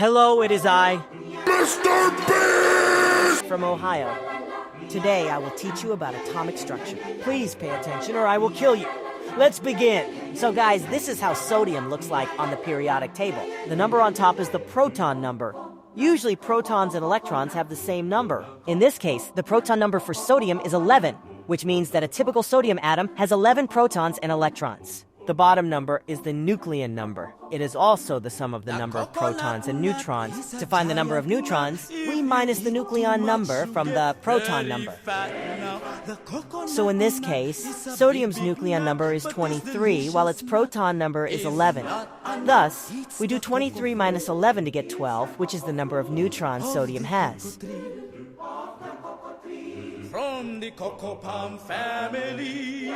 Hello, it is I, Mrbeast! from Ohio. Today I will teach you about atomic structure. Please pay attention or I will kill you. Let's begin. So guys, this is how sodium looks like on the periodic table. The number on top is the proton number. Usually protons and electrons have the same number. In this case, the proton number for sodium is 11, which means that a typical sodium atom has 11 protons and electrons. The bottom number is the nucleon number. It is also the sum of the number of protons and neutrons. To find the number of neutrons, we minus the nucleon number from the proton number. So in this case, sodium's nucleon number is 23, while its proton number is 11. Thus, we do 23 minus 11 to get 12, which is the number of neutrons sodium has. From the cocoa palm family,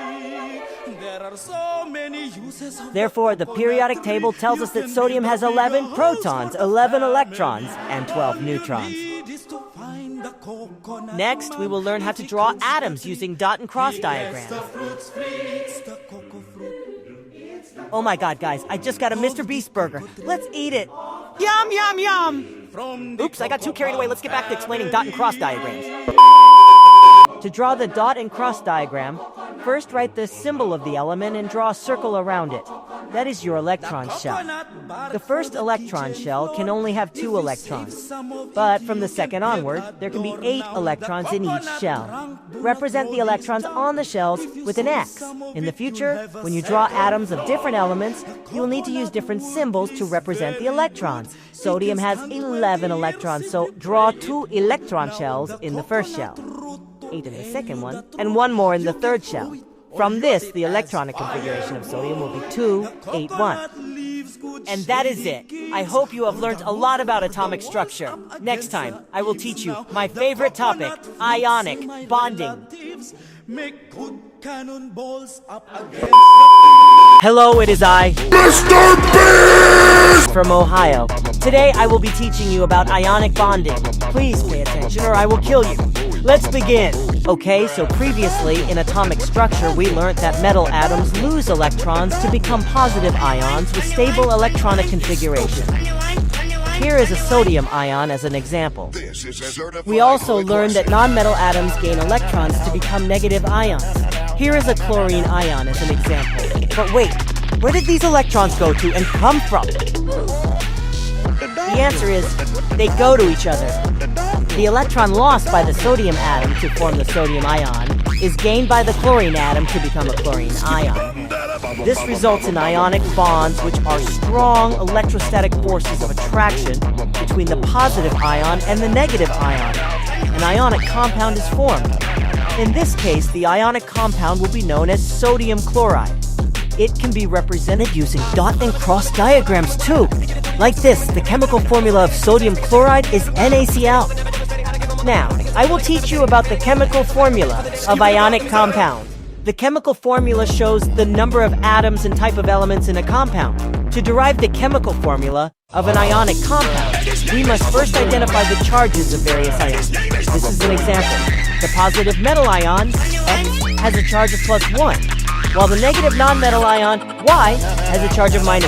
there are so many uses of Therefore, the periodic table tells us that sodium has 11 protons, 11 electrons, and 12 neutrons. Next, we will learn how to draw atoms using dot and cross diagrams. Oh my god, guys, I just got a Mrbeast burger. Let's eat it. Yum, yum, yum! Oops, I got too carried away. Let's get back to explaining dot and cross diagrams. To draw the dot and cross diagram, first write the symbol of the element and draw a circle around it. That is your electron shell. The first electron shell can only have 2 electrons, but from the second onward, there can be 8 electrons in each shell. Represent the electrons on the shells with an X. In the future, when you draw atoms of different elements, you will need to use different symbols to represent the electrons. Sodium has 11 electrons, so draw 2 electron shells in the first shell, 8 in the second one, and 1 more in the third shell. From this, the electronic configuration of sodium will be 2, 8, 1. And that is it. I hope you have learned a lot about atomic structure. Next time, I will teach you my favorite topic, ionic bonding. Hello, it is I, Mrbeast! from Ohio. Today, I will be teaching you about ionic bonding. Please pay attention or I will kill you. Let's begin. Okay, so previously in atomic structure, we learned that metal atoms lose electrons to become positive ions with stable electronic configuration. Here is a sodium ion as an example. We also learned that nonmetal atoms gain electrons to become negative ions. Here is a chlorine ion as an example. But wait, where did these electrons go to and come from? The answer is, they go to each other. The electron lost by the sodium atom to form the sodium ion is gained by the chlorine atom to become a chlorine ion. This results in ionic bonds, which are strong electrostatic forces of attraction between the positive ion and the negative ion. An ionic compound is formed. In this case, the ionic compound will be known as sodium chloride. It can be represented using dot and cross diagrams too. Like this, the chemical formula of sodium chloride is NaCl. Now, I will teach you about the chemical formula of ionic compound. The chemical formula shows the number of atoms and type of elements in a compound. To derive the chemical formula of an ionic compound, we must first identify the charges of various ions. This is an example. The positive metal ion, X, has a charge of +1, while the negative nonmetal ion, Y, has a charge of -1.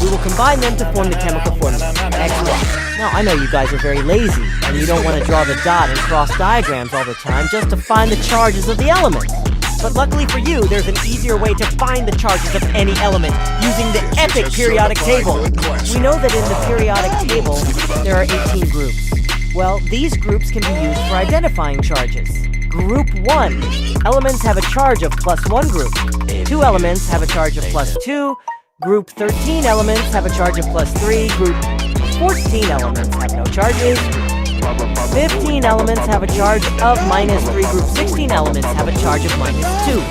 We will combine them to form the chemical formula, XY. Now, I know you guys are very lazy, and you don't want to draw the dot and cross diagrams all the time just to find the charges of the elements. But luckily for you, there's an easier way to find the charges of any element using the epic periodic table. We know that in the periodic table, there are 18 groups. Well, these groups can be used for identifying charges. Group 1. Elements have a charge of +1 group. 2 elements have a charge of +2. Group 13 elements have a charge of +3. Group 14 elements have no charges. 15 elements have a charge of -3. Group 16 elements have a charge of -2.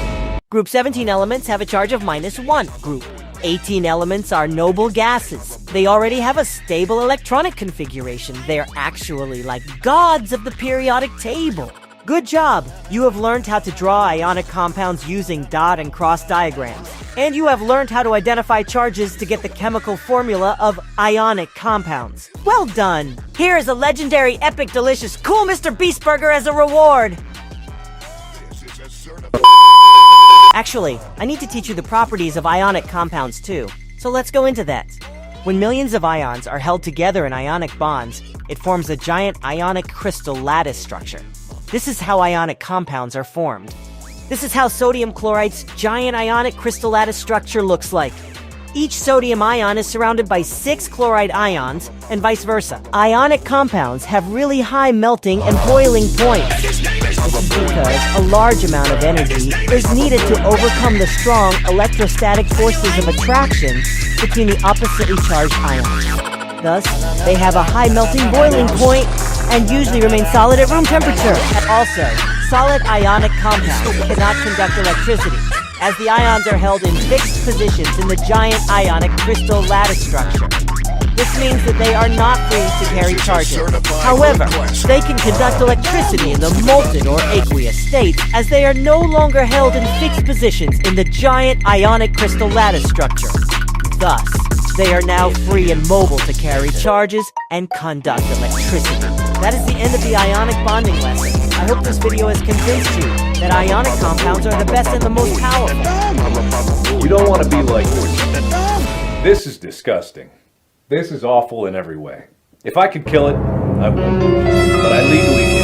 Group 17 elements have a charge of -1. Group 18 elements are noble gases. They already have a stable electronic configuration. They're actually like gods of the periodic table. Good job! You have learned how to draw ionic compounds using dot and cross diagrams. And you have learned how to identify charges to get the chemical formula of ionic compounds. Well done! Here is a legendary, epic, delicious, cool Mrbeast burger as a reward! Actually, I need to teach you the properties of ionic compounds too. So let's go into that. When millions of ions are held together in ionic bonds, it forms a giant ionic crystal lattice structure. This is how ionic compounds are formed. This is how sodium chloride's giant ionic crystal lattice structure looks like. Each sodium ion is surrounded by 6 chloride ions, and vice versa. Ionic compounds have really high melting and boiling points. This is because a large amount of energy is needed to overcome the strong electrostatic forces of attraction between the oppositely charged ions. Thus, they have a high melting boiling point and usually remain solid at room temperature. Also, solid ionic compounds cannot conduct electricity, as the ions are held in fixed positions in the giant ionic crystal lattice structure. This means that they are not free to carry charges. However, they can conduct electricity in the molten or aqueous state, as they are no longer held in fixed positions in the giant ionic crystal lattice structure. Thus, they are now free and mobile to carry charges and conduct electricity. That is the end of the ionic bonding lesson. I hope this video has convinced you that ionic compounds are the best and the most powerful. You don't want to be like this. This is disgusting. This is awful in every way. If I could kill it, I would. But I legally can't.